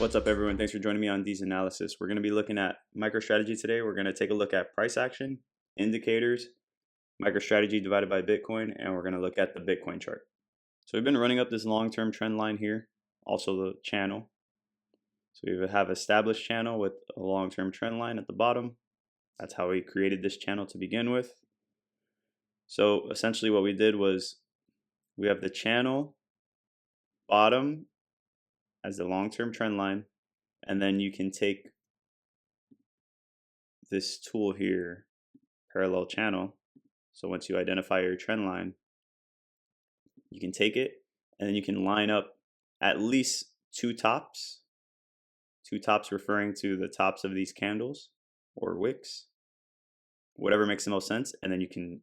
What's up, everyone? Thanks for joining me on these analysis. We're going to be looking at MicroStrategy today. We're going to take a look at price action, indicators, MicroStrategy divided by Bitcoin, and we're going to look at the Bitcoin chart. So we've been running up this long-term trend line here, also the channel. So we have established channel with a long-term trend line at the bottom. That's how we created this channel to begin with. So essentially what we did was we have the channel bottom as the long-term trend line, and then you can take this tool here, parallel channel. So once you identify your trend line, you can take it and then you can line up at least two tops referring to the tops of these candles or wicks, whatever makes the most sense, and then you can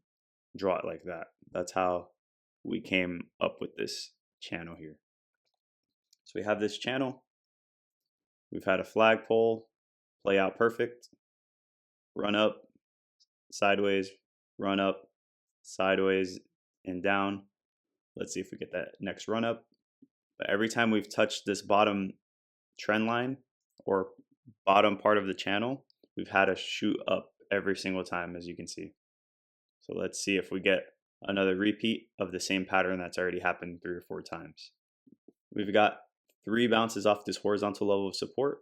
draw it like that. That's how we came up with this channel here. So we have this channel. We've had a flagpole play out perfect, run up, sideways, run up, sideways, and down. Let's see if we get that next run up. But every time we've touched this bottom trend line or bottom part of the channel, we've had a shoot up every single time, as you can see. So let's see if we get another repeat of the same pattern that's already happened 3 or 4 times. We've got 3 bounces off this horizontal level of support.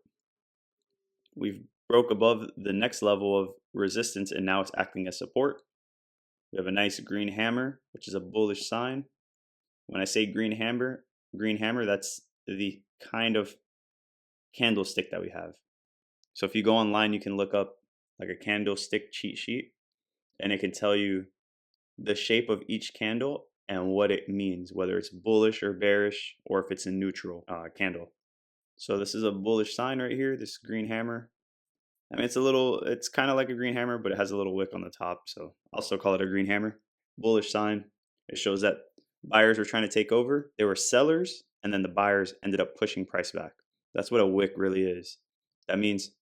We've broke above the next level of resistance and now it's acting as support. We have a nice green hammer, which is a bullish sign. When I say green hammer, that's the kind of candlestick that we have. So if you go online, you can look up like a candlestick cheat sheet and it can tell you the shape of each candle and what it means, whether it's bullish or bearish or if it's a neutral candle. So this is a bullish sign right here, this green hammer. I mean, it's kind of like a green hammer, but it has a little wick on the top. So I'll still call it a green hammer. Bullish sign. It shows that buyers were trying to take over. They were sellers, and then the buyers ended up pushing price back. That's what a wick really is. That means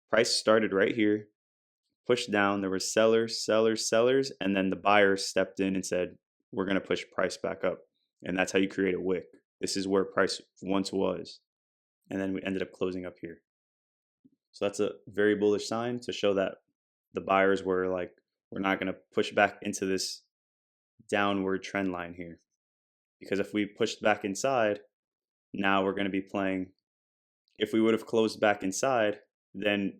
price started right here, pushed down. There were sellers, and then the buyers stepped in and said, we're going to push price back up. And that's how you create a wick. This is where price once was. And then we ended up closing up here. So that's a very bullish sign to show that the buyers were like, we're not going to push back into this downward trend line here. Because if we pushed back inside, now we're going to be playing. If we would have closed back inside, then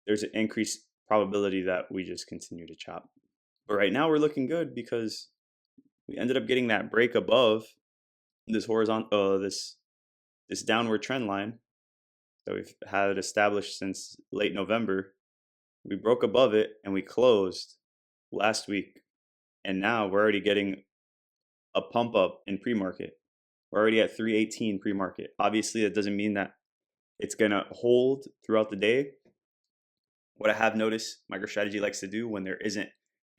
there's an increased probability that we just continue to chop. But right now we're looking good because we ended up getting that break above this horizontal, this downward trend line that we've had established since late November. We broke above it and we closed last week. And now we're already getting a pump up in pre-market. We're already at 318 pre-market. Obviously, that doesn't mean that it's going to hold throughout the day. What I have noticed MicroStrategy likes to do when there isn't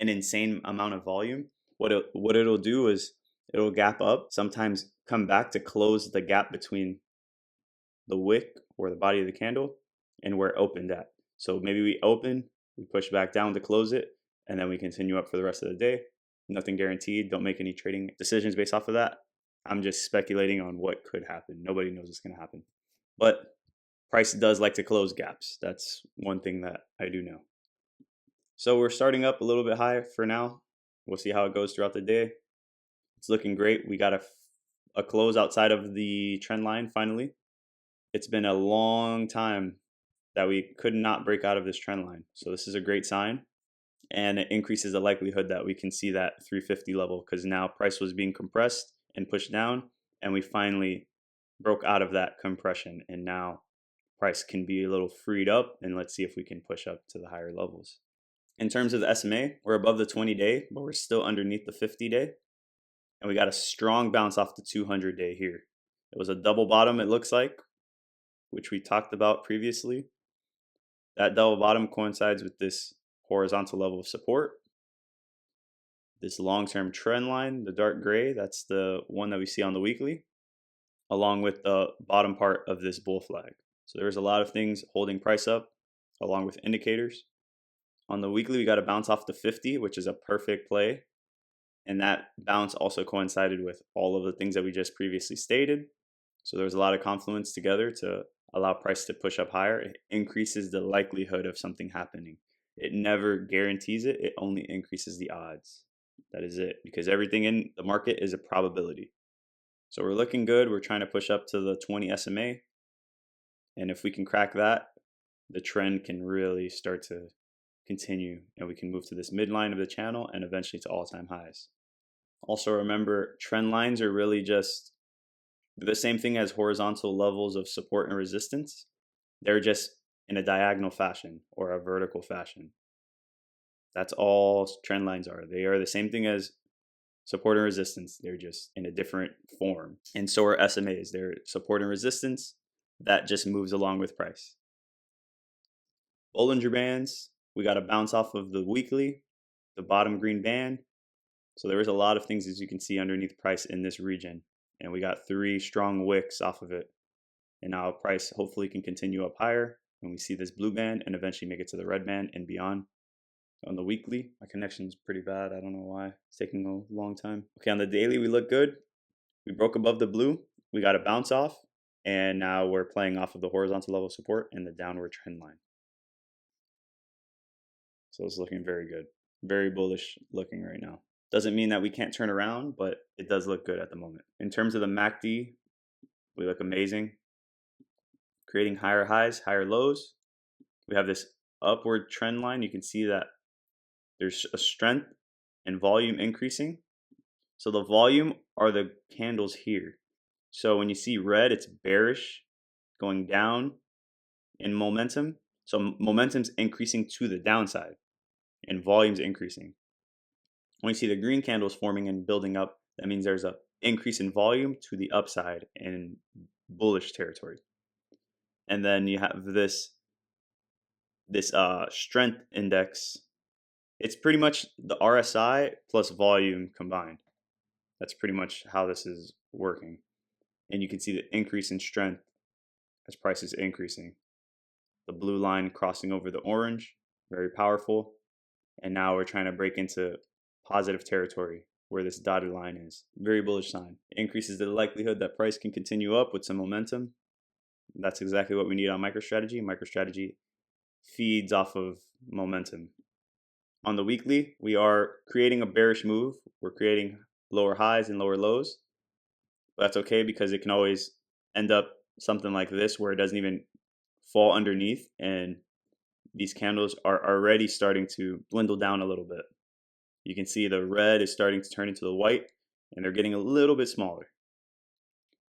an insane amount of volume, what it'll do is it'll gap up, sometimes come back to close the gap between the wick or the body of the candle and where it opened at. So maybe we open, we push back down to close it, and then we continue up for the rest of the day. Nothing guaranteed. Don't make any trading decisions based off of that. I'm just speculating on what could happen. Nobody knows what's going to happen. But price does like to close gaps. That's one thing that I do know. So we're starting up a little bit high for now. We'll see how it goes throughout the day. It's looking great. We got a close outside of the trend line finally. It's been a long time that we could not break out of this trend line. So this is a great sign. And it increases the likelihood that we can see that 350 level because now price was being compressed and pushed down. And we finally broke out of that compression. And now price can be a little freed up. And let's see if we can push up to the higher levels. In terms of the SMA, we're above the 20-day, but we're still underneath the 50-day. And we got a strong bounce off the 200-day here. It was a double bottom, it looks like, which we talked about previously. That double bottom coincides with this horizontal level of support. This long-term trend line, the dark gray, that's the one that we see on the weekly, along with the bottom part of this bull flag. So there's a lot of things holding price up, along with indicators. On the weekly, we got a bounce off the 50, which is a perfect play. And that bounce also coincided with all of the things that we just previously stated. So there's a lot of confluence together to allow price to push up higher, it increases the likelihood of something happening. It never guarantees it, it only increases the odds. That is it, because everything in the market is a probability. So we're looking good. We're trying to push up to the 20 SMA. And if we can crack that, the trend can really start to continue and we can move to this midline of the channel and eventually to all-time highs. Also remember, trend lines are really just the same thing as horizontal levels of support and resistance. They're just in a diagonal fashion or a vertical fashion. That's all trend lines are. They are the same thing as support and resistance. They're just in a different form. And so are SMAs. They're support and resistance that just moves along with price. Bollinger Bands, we got a bounce off of the weekly, the bottom green band. So there was a lot of things, as you can see, underneath price in this region. And we got 3 strong wicks off of it. And now price hopefully can continue up higher when we see this blue band and eventually make it to the red band and beyond. On the weekly, my connection is pretty bad. I don't know why. It's taking a long time. Okay, on the daily, we look good. We broke above the blue. We got a bounce off. And now we're playing off of the horizontal level support and the downward trend line. So it's looking very good. Very bullish looking right now. Doesn't mean that we can't turn around, but it does look good at the moment. In terms of the MACD, we look amazing. Creating higher highs, higher lows. We have this upward trend line. You can see that there's a strength and volume increasing. So the volume are the candles here. So when you see red, it's bearish going down in momentum. So momentum's increasing to the downside and volume's increasing. When you see the green candles forming and building up, that means there's an increase in volume to the upside in bullish territory. And then you have this strength index. It's pretty much the RSI plus volume combined. That's pretty much how this is working. And you can see the increase in strength as price is increasing. The blue line crossing over the orange, very powerful. And now we're trying to break into positive territory where this dotted line is. Very bullish sign. It increases the likelihood that price can continue up with some momentum. That's exactly what we need on MicroStrategy. MicroStrategy feeds off of momentum. On the weekly, we are creating a bearish move. We're creating lower highs and lower lows. But that's okay because it can always end up something like this where it doesn't even fall underneath and these candles are already starting to dwindle down a little bit. You can see the red is starting to turn into the white and they're getting a little bit smaller.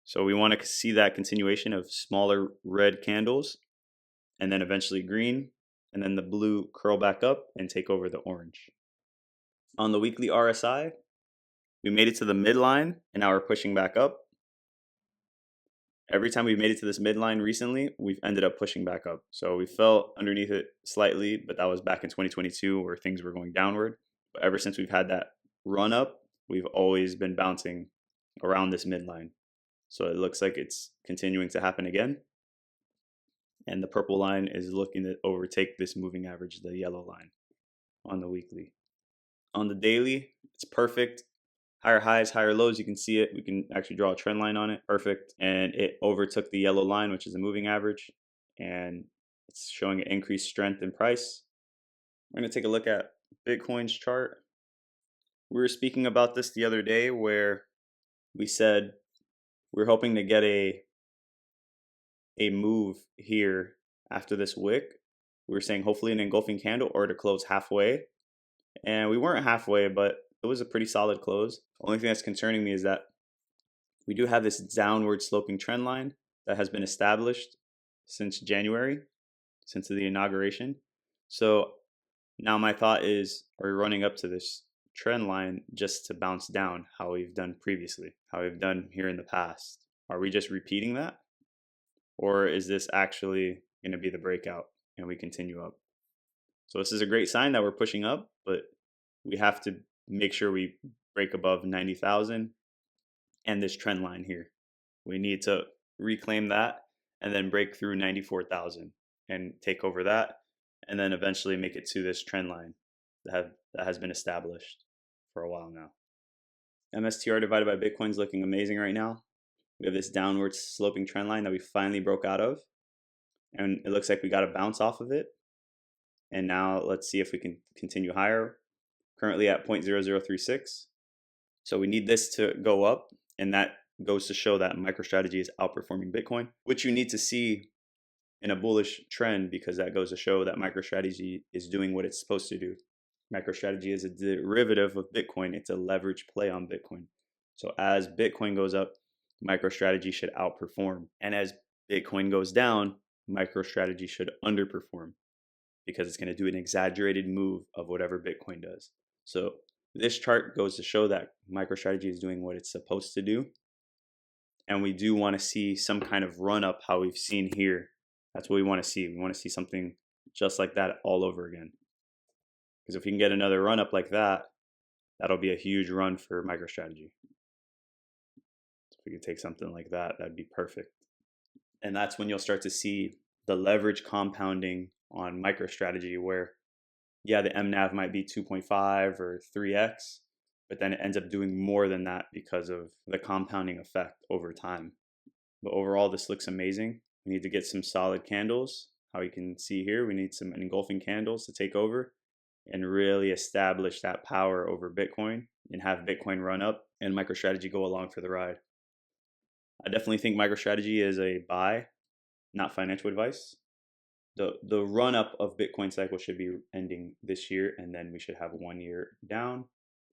So we want to see that continuation of smaller red candles and then eventually green and then the blue curl back up and take over the orange. On the weekly RSI, we made it to the midline and now we're pushing back up. Every time we've made it to this midline recently, we've ended up pushing back up. So we fell underneath it slightly, but that was back in 2022 where things were going downward. But ever since we've had that run up, we've always been bouncing around this midline. So it looks like it's continuing to happen again. And the purple line is looking to overtake this moving average, the yellow line, on the weekly. On the daily, it's perfect. Higher highs, higher lows, you can see it. We can actually draw a trend line on it. Perfect. And it overtook the yellow line, which is a moving average. And it's showing an increased strength in price. We're going to take a look at Bitcoin's chart. We were speaking about this the other day where we said we're hoping to get a move here after this wick. We were saying hopefully an engulfing candle or to close halfway. And we weren't halfway, but it was a pretty solid close. The only thing that's concerning me is that we do have this downward sloping trend line that has been established since January, since the inauguration. So now my thought is, are we running up to this trend line just to bounce down how we've done previously, how we've done here in the past? Are we just repeating that? Or is this actually going to be the breakout and we continue up? So this is a great sign that we're pushing up, but we have to make sure we break above 90,000 and this trend line here. We need to reclaim that and then break through 94,000 and take over that and then eventually make it to this trend line that has been established for a while now. MSTR divided by Bitcoin is looking amazing right now. We have this downward sloping trend line that we finally broke out of. and it looks like we got a bounce off of it. And now let's see if we can continue higher. Currently at 0.0036. So we need this to go up, and that goes to show that MicroStrategy is outperforming Bitcoin, which you need to see in a bullish trend, because that goes to show that MicroStrategy is doing what it's supposed to do. MicroStrategy is a derivative of Bitcoin. It's a leverage play on Bitcoin. So as Bitcoin goes up, MicroStrategy should outperform. And as Bitcoin goes down, MicroStrategy should underperform, because it's going to do an exaggerated move of whatever Bitcoin does. So this chart goes to show that MicroStrategy is doing what it's supposed to do. And we do want to see some kind of run up, how we've seen here. That's what we want to see. We want to see something just like that all over again. Because if we can get another run up like that, that'll be a huge run for MicroStrategy. If we can take something like that, that'd be perfect. And that's when you'll start to see the leverage compounding on MicroStrategy, where, yeah, the MNAV might be 2.5 or 3x, but then it ends up doing more than that because of the compounding effect over time. But overall, this looks amazing. We need to get some solid candles. How you can see here, we need some engulfing candles to take over and really establish that power over Bitcoin and have Bitcoin run up and MicroStrategy go along for the ride. I definitely think MicroStrategy is a buy, not financial advice. The run up of Bitcoin cycle should be ending this year, and then we should have 1 year down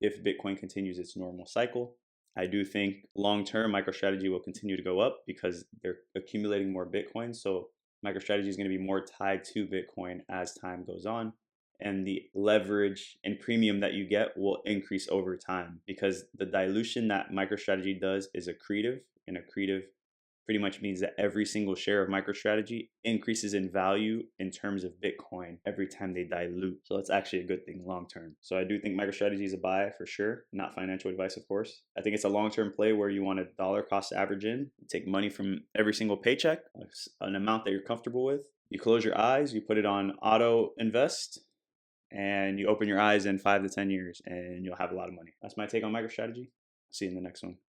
if Bitcoin continues its normal cycle. I do think long term MicroStrategy will continue to go up because they're accumulating more Bitcoin. So MicroStrategy is going to be more tied to Bitcoin as time goes on, and the leverage and premium that you get will increase over time, because the dilution that MicroStrategy does is accretive, and accretive pretty much means that every single share of MicroStrategy increases in value in terms of Bitcoin every time they dilute. So that's actually a good thing long term. So I do think MicroStrategy is a buy for sure, not financial advice, of course. I think it's a long term play where you want a dollar cost average in, take money from every single paycheck, an amount that you're comfortable with. You close your eyes, you put it on auto invest, and you open your eyes in 5 to 10 years, and you'll have a lot of money. That's my take on MicroStrategy. See you in the next one.